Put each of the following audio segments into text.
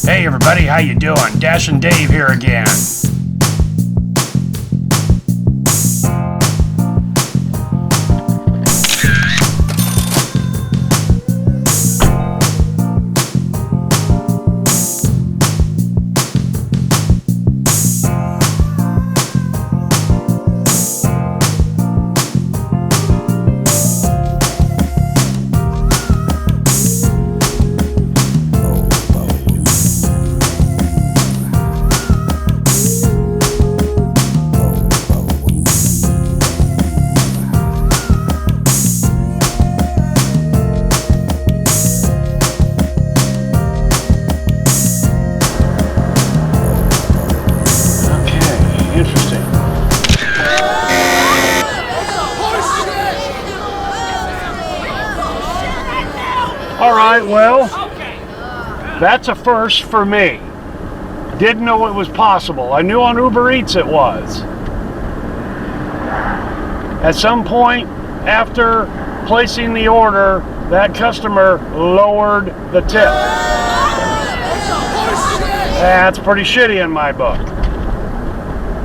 Hey everybody, how you doing? Dash and Dave here again. Alright, well, that's a first for me. Didn't know it was possible. I knew on Uber Eats it was. At some point after placing the order, that customer lowered the tip. That's pretty shitty in my book.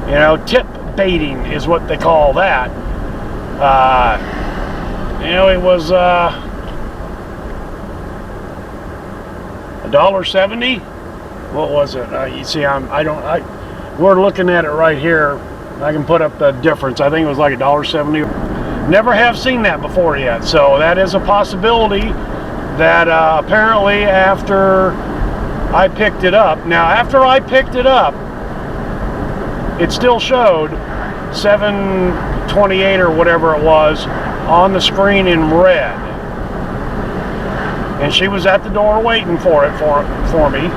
You know, tip baiting is what they call that. It was $1.70. What was it? You see, we're looking at it right here. I can put up the difference. I think it was like $1.70. Never have seen that before yet, so that is a possibility. That apparently after I picked it up. Now, after I picked it up, it still showed 7:28 or whatever it was on the screen in red. And she was at the door waiting for it for me,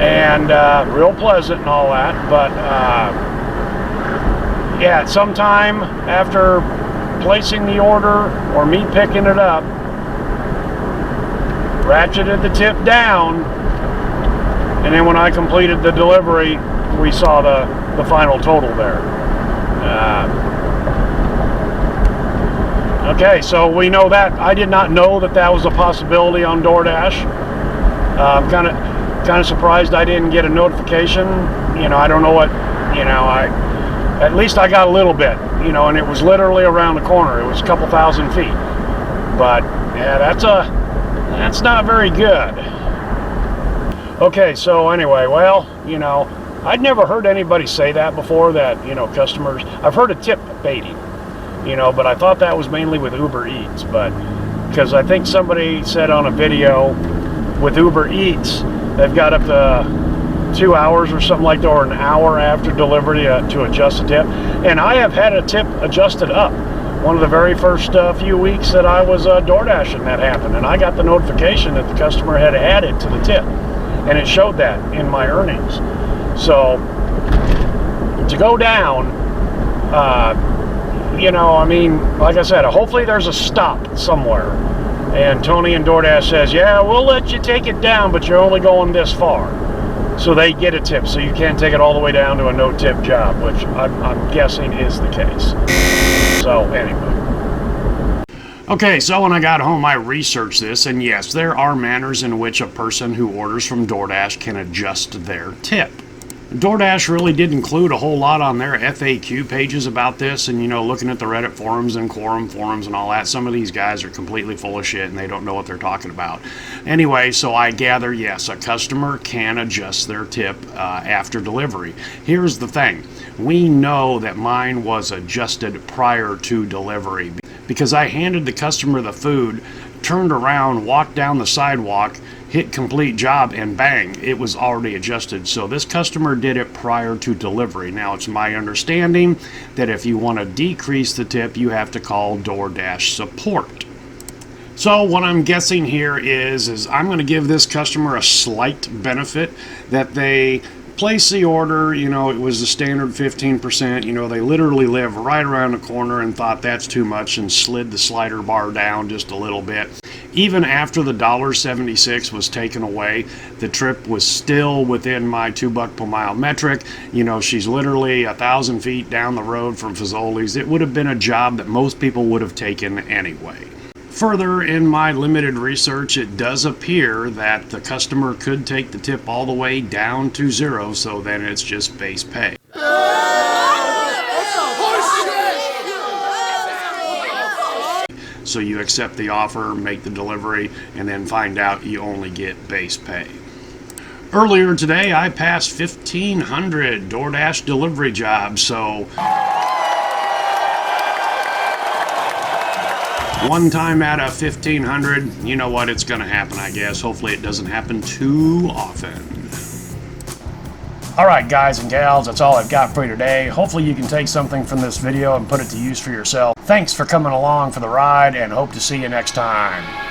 and real pleasant and all that. But yeah, sometime after placing the order or me picking it up, ratcheted the tip down, and then when I completed the delivery, we saw the final total there. Okay, so we know that. I did not know that was a possibility on DoorDash. I'm kind of surprised I didn't get a notification. You know, I don't know what. You know, at least I got a little bit. You know, and it was literally around the corner. It was a couple thousand feet. But yeah, that's not very good. Okay, so anyway, well, you know, I'd never heard anybody say that before. That, you know, customers. I've heard of tip baiting. You know, but I thought that was mainly with Uber Eats, but because I think somebody said on a video with Uber Eats, they've got up to 2 hours or something like that, or an hour after delivery to adjust the tip. And I have had a tip adjusted up. One of the very first few weeks that I was DoorDashing, that happened, and I got the notification that the customer had added to the tip, and it showed that in my earnings. So to go down, you know, I mean, like I said, hopefully there's a stop somewhere. And Tony and DoorDash says, yeah, we'll let you take it down, but you're only going this far. So they get a tip, so you can't take it all the way down to a no-tip job, which I'm guessing is the case. So, anyway. Okay, so when I got home, I researched this, and yes, there are manners in which a person who orders from DoorDash can adjust their tip. DoorDash really did include a whole lot on their FAQ pages about this, and, you know, looking at the Reddit forums and quorum forums and all that, some of these guys are completely full of shit and they don't know what they're talking about. Anyway, so I gather, yes, a customer can adjust their tip after delivery. Here's the thing. We know that mine was adjusted prior to delivery because I handed the customer the food, turned around, walked down the sidewalk, hit complete job, and bang, it was already adjusted. So this customer did it prior to delivery. Now, it's my understanding that if you want to decrease the tip, you have to call DoorDash support. So what I'm guessing here is I'm going to give this customer a slight benefit that they place the order. You know, it was the standard 15%. You know, they literally live right around the corner and thought that's too much and slid the slider bar down just a little bit. Even after the $1.76 was taken away, the trip was still within my $2 per mile metric. You know, she's literally 1,000 feet down the road from Fazoli's. It would have been a job that most people would have taken anyway. Further, in my limited research, it does appear that the customer could take the tip all the way down to 0, so then it's just base pay. So you accept the offer, make the delivery, and then find out you only get base pay. Earlier today, I passed 1,500 DoorDash delivery jobs, so one time out of 1,500, you know what, it's going to happen, I guess. Hopefully it doesn't happen too often. Alright guys and gals, that's all I've got for you today. Hopefully you can take something from this video and put it to use for yourself. Thanks for coming along for the ride, and hope to see you next time.